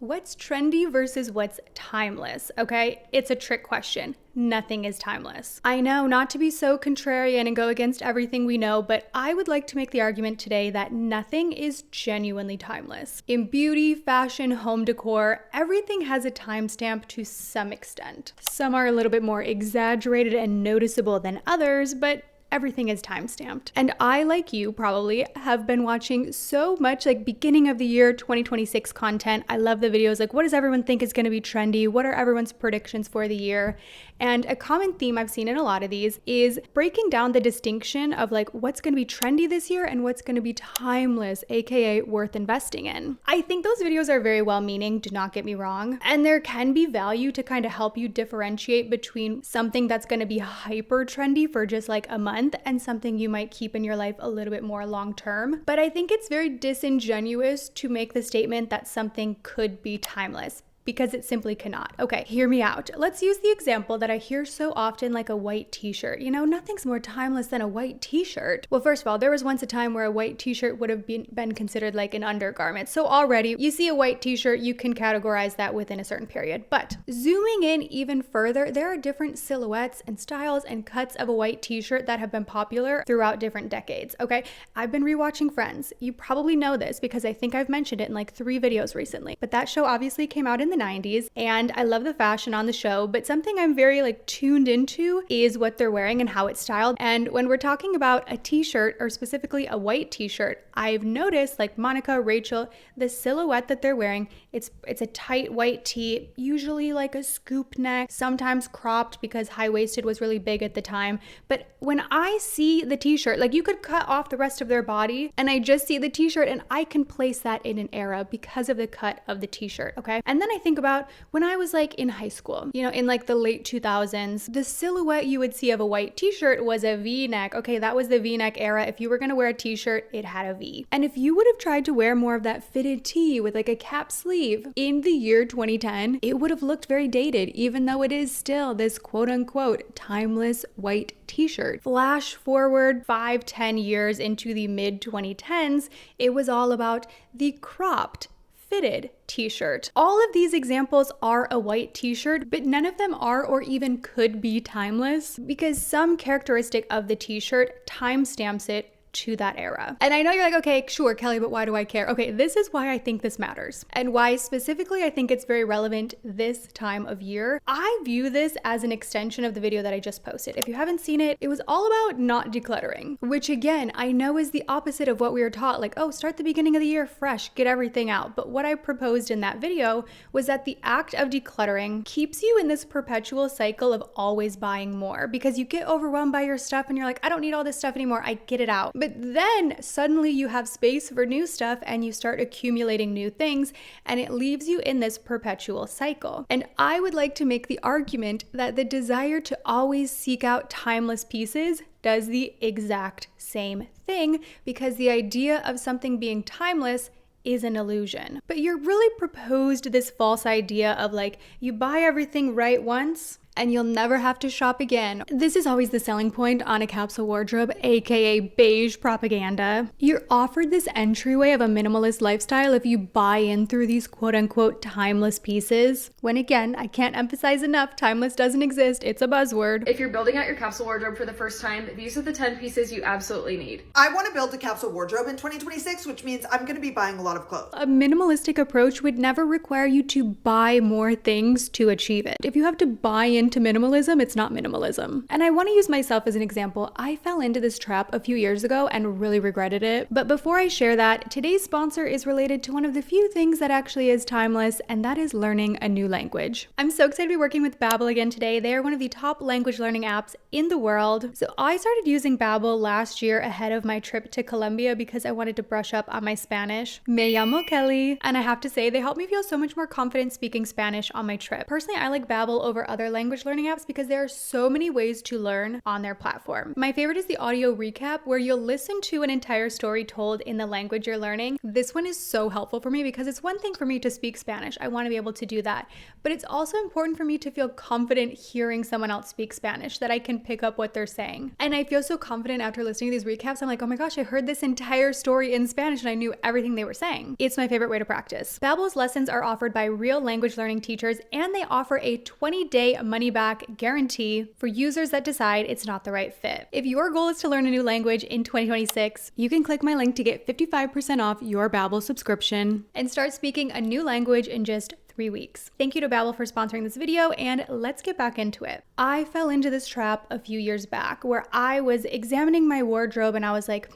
What's trendy versus what's timeless, okay? It's a trick question. Nothing is timeless. I know, not to be so contrarian and go against everything we know, but I would like to make the argument today that nothing is genuinely timeless. In beauty, fashion, home decor, everything has a timestamp to some extent. Some are a little bit more exaggerated and noticeable than others, but everything is time-stamped. And I, like you probably, have been watching so much like beginning of the year 2026 content. I love the videos like what does everyone think is going to be trendy? What are everyone's predictions for the year? And a common theme I've seen in a lot of these is breaking down the distinction of like what's going to be trendy this year and what's going to be timeless, aka worth investing in. I think those videos are very well-meaning, do not get me wrong. And there can be value to kind of help you differentiate between something that's going to be hyper trendy for just like a month and something you might keep in your life a little bit more long term. But I think it's very disingenuous to make the statement that something could be timeless, because it simply cannot. Okay, hear me out. Let's use the example that I hear so often, like a white t-shirt. You know, nothing's more timeless than a white t-shirt. Well, first of all, there was once a time where a white t-shirt would have been considered like an undergarment. So already you see a white t-shirt, you can categorize that within a certain period. But zooming in even further, there are different silhouettes and styles and cuts of a white t-shirt that have been popular throughout different decades. Okay, I've been rewatching Friends. You probably know this because I think I've mentioned it in like 3 videos recently. But that show obviously came out in the 90s, and I love the fashion on the show, but something I'm very like tuned into is what they're wearing and how it's styled. And when we're talking about a t-shirt, or specifically a white t-shirt, I've noticed like Monica, Rachel, the silhouette that they're wearing, it's a tight white tee, usually like a scoop neck, sometimes cropped because high-waisted was really big at the time. But when I see the t-shirt, like you could cut off the rest of their body and I just see the t-shirt and I can place that in an era because of the cut of the t-shirt, okay? And then I think about when I was like in high school, you know, in like the late 2000s, the silhouette you would see of a white t-shirt was a V-neck. Okay, that was the V-neck era. If you were gonna wear a t-shirt, it had a V. And if you would have tried to wear more of that fitted tee with like a cap sleeve in the year 2010, it would have looked very dated, even though it is still this quote unquote timeless white t-shirt. Flash forward 5-10 years into the mid 2010s, it was all about the cropped fitted t-shirt. All of these examples are a white t-shirt, but none of them are or even could be timeless because some characteristic of the t-shirt timestamps it to that era. And I know you're like, okay, sure, Kelly, but why do I care? Okay, this is why I think this matters and why specifically I think it's very relevant this time of year. I view this as an extension of the video that I just posted. If you haven't seen it, it was all about not decluttering, which again, I know is the opposite of what we were taught, like, oh, start the beginning of the year fresh, get everything out. But what I proposed in that video was that the act of decluttering keeps you in this perpetual cycle of always buying more because you get overwhelmed by your stuff and you're like, I don't need all this stuff anymore, I get it out. But then suddenly you have space for new stuff and you start accumulating new things and it leaves you in this perpetual cycle. And I would like to make the argument that the desire to always seek out timeless pieces does the exact same thing because the idea of something being timeless is an illusion. But you're really proposed this false idea of like, you buy everything right once and you'll never have to shop again. This is always the selling point on a capsule wardrobe, aka beige propaganda. You're offered this entryway of a minimalist lifestyle if you buy in through these quote unquote timeless pieces. When again, I can't emphasize enough, timeless doesn't exist, it's a buzzword. If you're building out your capsule wardrobe for the first time, these are the 10 pieces you absolutely need. I want to build a capsule wardrobe in 2026, which means I'm going to be buying a lot of clothes. A minimalistic approach would never require you to buy more things to achieve it. If you have to buy into minimalism, it's not minimalism. And I want to use myself as an example. I fell into this trap a few years ago and really regretted it. But before I share that, today's sponsor is related to one of the few things that actually is timeless, and that is learning a new language. I'm so excited to be working with Babbel again today. They are one of the top language learning apps in the world. So I started using Babbel last year ahead of my trip to Colombia because I wanted to brush up on my Spanish. Me llamo Kelly, and I have to say they helped me feel so much more confident speaking Spanish on my trip. Personally, I like Babbel over other languages language learning apps because there are so many ways to learn on their platform. My favorite is the audio recap where you'll listen to an entire story told in the language you're learning. This one is so helpful for me because it's one thing for me to speak Spanish. I want to be able to do that. But it's also important for me to feel confident hearing someone else speak Spanish, that I can pick up what they're saying. And I feel so confident after listening to these recaps. I'm like, oh my gosh, I heard this entire story in Spanish and I knew everything they were saying. It's my favorite way to practice. Babbel's lessons are offered by real language learning teachers, and they offer a 20-day money-back guarantee for users that decide it's not the right fit. If your goal is to learn a new language in 2026, you can click my link to get 55% off your Babbel subscription and start speaking a new language in just 3 weeks. Thank you to Babbel for sponsoring this video, and let's get back into it. I fell into this trap a few years back where I was examining my wardrobe and I was like,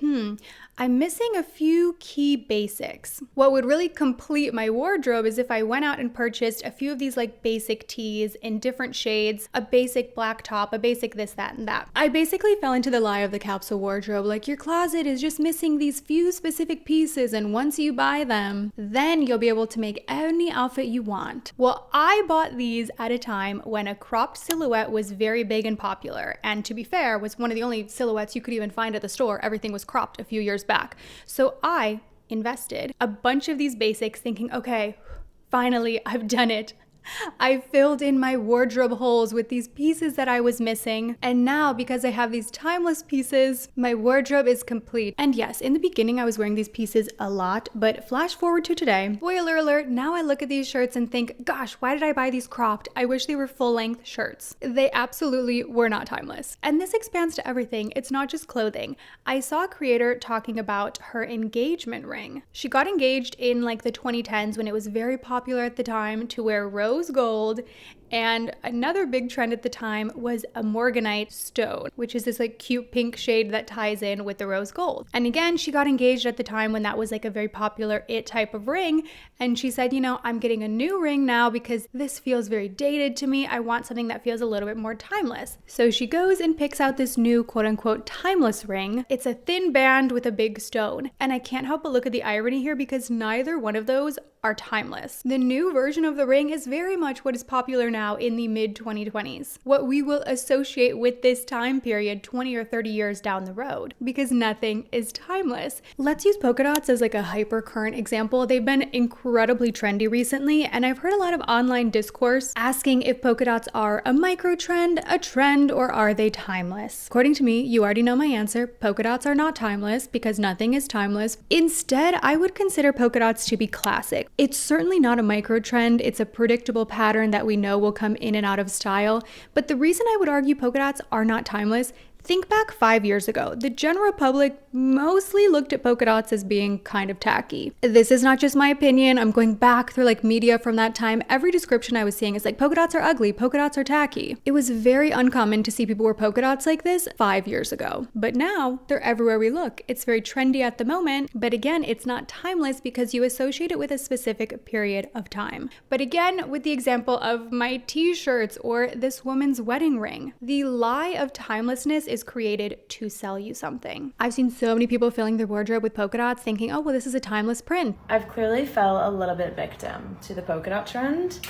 I'm missing a few key basics. What would really complete my wardrobe is if I went out and purchased a few of these like basic tees in different shades, a basic black top, a basic this, that, and that. I basically fell into the lie of the capsule wardrobe. Like, your closet is just missing these few specific pieces, and once you buy them, then you'll be able to make any outfit you want. Well, I bought these at a time when a cropped silhouette was very big and popular, and to be fair, was one of the only silhouettes you could even find at the store. Everything was cropped a few years back. So I invested a bunch of these basics thinking, okay, finally, I've done it. I filled in my wardrobe holes with these pieces that I was missing. And now, because I have these timeless pieces, my wardrobe is complete. And yes, in the beginning, I was wearing these pieces a lot, but flash forward to today, spoiler alert, now I look at these shirts and think, gosh, why did I buy these cropped? I wish they were full-length shirts. They absolutely were not timeless. And this expands to everything. It's not just clothing. I saw a creator talking about her engagement ring. She got engaged in like the 2010s when it was very popular at the time to wear rose gold, and another big trend at the time was a morganite stone, which is this like cute pink shade that ties in with the rose gold. And again, she got engaged at the time when that was like a very popular it type of ring, and she said, you know, I'm getting a new ring now because this feels very dated to me. I want something that feels a little bit more timeless. So she goes and picks out this new quote unquote timeless ring. It's a thin band with a big stone, and I can't help but look at the irony here because neither one of those are timeless. The new version of the ring is very much what is popular now in the mid-2020s, what we will associate with this time period 20 or 30 years down the road, because nothing is timeless. Let's use polka dots as like a hyper current example. They've been incredibly trendy recently, and I've heard a lot of online discourse asking if polka dots are a micro trend, a trend, or are they timeless? According to me, you already know my answer. Polka dots are not timeless because nothing is timeless. Instead, I would consider polka dots to be classic. It's certainly not a micro trend. It's a predictable pattern that we know will come in and out of style. But the reason I would argue polka dots are not timeless, think back 5 years ago. The general public mostly looked at polka dots as being kind of tacky. This is not just my opinion. I'm going back through like media from that time. Every description I was seeing is like, polka dots are ugly, polka dots are tacky. It was very uncommon to see people wear polka dots like this 5 years ago. But now they're everywhere we look. It's very trendy at the moment, but again, it's not timeless because you associate it with a specific period of time. But again, with the example of my t-shirts or this woman's wedding ring, the lie of timelessness is created to sell you something. I've seen so many people filling their wardrobe with polka dots thinking, oh, well, this is a timeless print. I've clearly fell a little bit victim to the polka dot trend.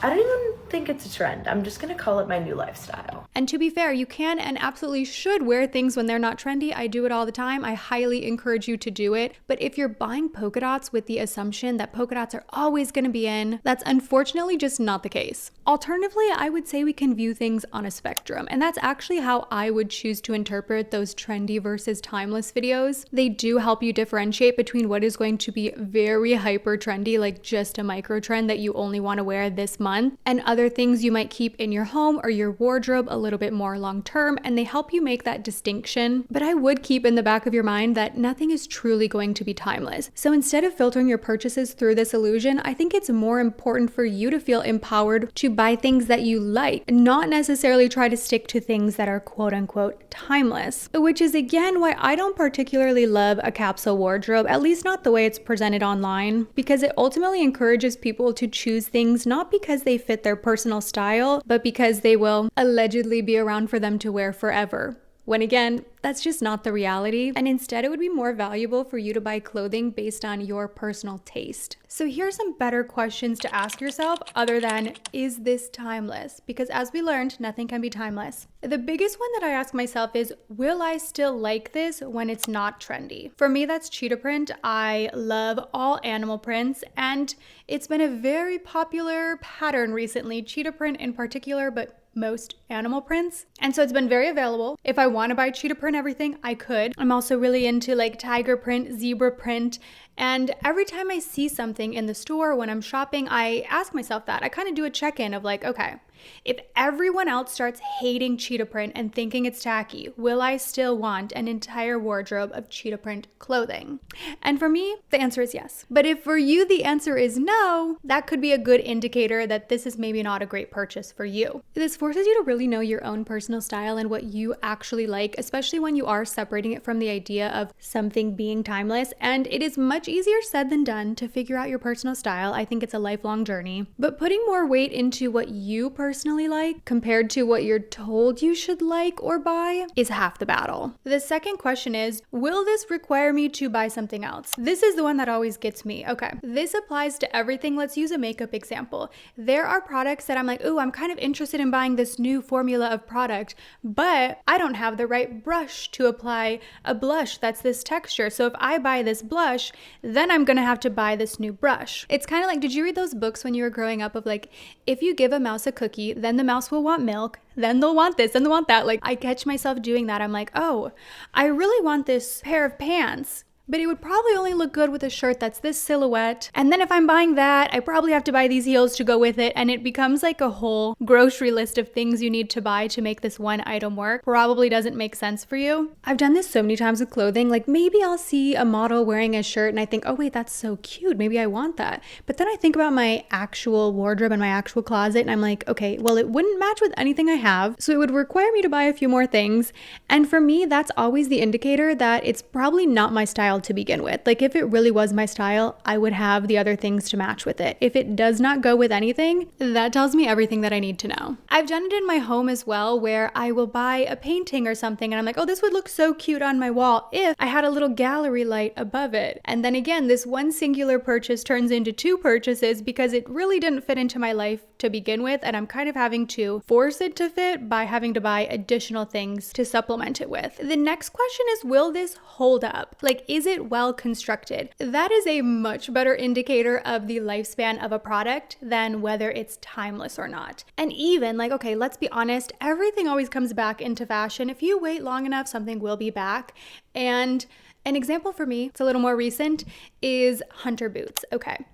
I don't even think it's a trend. I'm just gonna call it my new lifestyle. And to be fair, you can and absolutely should wear things when they're not trendy. I do it all the time. I highly encourage you to do it. But if you're buying polka dots with the assumption that polka dots are always gonna be in, that's unfortunately just not the case. Alternatively, I would say we can view things on a spectrum. And that's actually how I would choose to interpret those trendy versus timeless videos. They do help you differentiate between what is going to be very hyper trendy, like just a micro trend that you only wanna wear this month, and other things you might keep in your home or your wardrobe a little bit more long term, and they help you make that distinction. But I would keep in the back of your mind that nothing is truly going to be timeless. So instead of filtering your purchases through this illusion, I think it's more important for you to feel empowered to buy things that you like, not necessarily try to stick to things that are quote unquote timeless, which is again why I don't particularly love a capsule wardrobe, at least not the way it's presented online, because it ultimately encourages people to choose things not because they fit their personal style, but because they will allegedly be around for them to wear forever. When again, That's just not the reality. And instead, it would be more valuable for you to buy clothing based on your personal taste. So here's some better questions to ask yourself other than, is this timeless? Because as we learned, nothing can be timeless. The biggest one that I ask myself is, will I still like this when it's not trendy? For me, that's cheetah print. I love all animal prints, and it's been a very popular pattern recently, cheetah print in particular, but most animal prints. And so it's been very available. If I want to buy cheetah print everything, I could. I'm also really into like tiger print, zebra print. And every time I see something in the store when I'm shopping, I ask myself that. I kind of do a check-in of like, okay, if everyone else starts hating cheetah print and thinking it's tacky, will I still want an entire wardrobe of cheetah print clothing? And for me, the answer is yes. But if for you the answer is no, that could be a good indicator that this is maybe not a great purchase for you. This forces you to really know your own personal style and what you actually like, especially when you are separating it from the idea of something being timeless. And it is much easier said than done to figure out your personal style. I think it's a lifelong journey. But putting more weight into what you personally like compared to what you're told you should like or buy is half the battle. The second question is, will this require me to buy something else? This is the one that always gets me. Okay, this applies to everything. Let's use a makeup example. There are products that I'm like, ooh, I'm kind of interested in buying this new formula of product, but I don't have the right brush to apply a blush that's this texture. So if I buy this blush, then I'm gonna have to buy this new brush. It's kind of like, did you read those books when you were growing up of like, if you give a mouse a cookie, then the mouse will want milk, then they'll want this, and they'll want that. Like, I catch myself doing that. I'm like, oh, I really want this pair of pants, but it would probably only look good with a shirt that's this silhouette. And then if I'm buying that, I probably have to buy these heels to go with it. And it becomes like a whole grocery list of things you need to buy to make this one item work. Probably doesn't make sense for you. I've done this so many times with clothing. Like maybe I'll see a model wearing a shirt and I think, oh wait, that's so cute. Maybe I want that. But then I think about my actual wardrobe and my actual closet and I'm like, okay, well, it wouldn't match with anything I have. So it would require me to buy a few more things. And for me, that's always the indicator that it's probably not my style to begin with. Like if it really was my style, I would have the other things to match with it. If it does not go with anything, that tells me everything that I need to know. I've done it in my home as well, where I will buy a painting or something and I'm like, oh, this would look so cute on my wall if I had a little gallery light above it. And then again, this one singular purchase turns into two purchases because it really didn't fit into my life to begin with, and I'm kind of having to force it to fit by having to buy additional things to supplement it with. The next question is, will this hold up? Like, is it well constructed? That is a much better indicator of the lifespan of a product than whether it's timeless or not. And even like, okay, let's be honest, everything always comes back into fashion. If you wait long enough, something will be back. And an example for me, it's a little more recent, is hunter boots. Okay.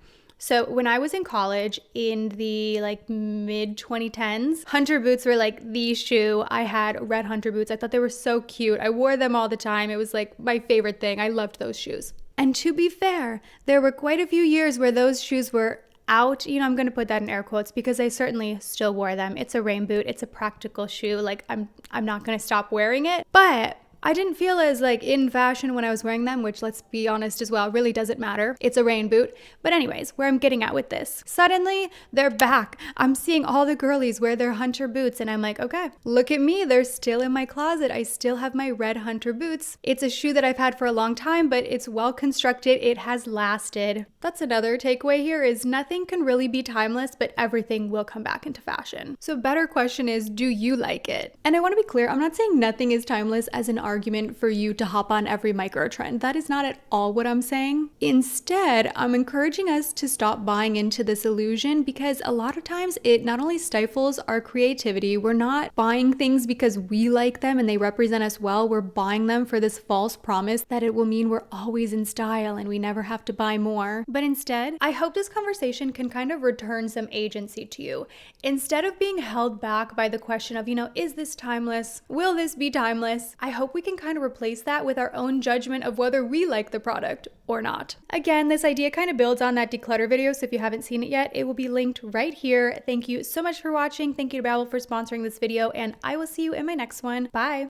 So when I was in college in the like mid 2010s, hunter boots were like the shoe. I had red hunter boots. I thought they were so cute. I wore them all the time. It was like my favorite thing. I loved those shoes. And to be fair, there were quite a few years where those shoes were out. You know, I'm going to put that in air quotes because I certainly still wore them. It's a rain boot. It's a practical shoe. Like I'm not going to stop wearing it, but I didn't feel as like in fashion when I was wearing them, which let's be honest as well, really doesn't matter. It's a rain boot. But anyways, where I'm getting at with this, suddenly they're back. I'm seeing all the girlies wear their hunter boots and I'm like, okay, look at me. They're still in my closet. I still have my red hunter boots. It's a shoe that I've had for a long time, but it's well constructed. It has lasted. That's another takeaway here is nothing can really be timeless, but everything will come back into fashion. So better question is, do you like it? And I want to be clear, I'm not saying nothing is timeless as an argument for you to hop on every micro trend. That is not at all what I'm saying. Instead, I'm encouraging us to stop buying into this illusion because a lot of times it not only stifles our creativity, we're not buying things because we like them and they represent us well, we're buying them for this false promise that it will mean we're always in style and we never have to buy more. But instead, I hope this conversation can kind of return some agency to you. Instead of being held back by the question of, is this timeless? Will this be timeless? I hope we can kind of replace that with our own judgment of whether we like the product or not. Again, this idea kind of builds on that declutter video, so if you haven't seen it yet, it will be linked right here. Thank you so much for watching. Thank you to Babbel for sponsoring this video, and I will see you in my next one. Bye!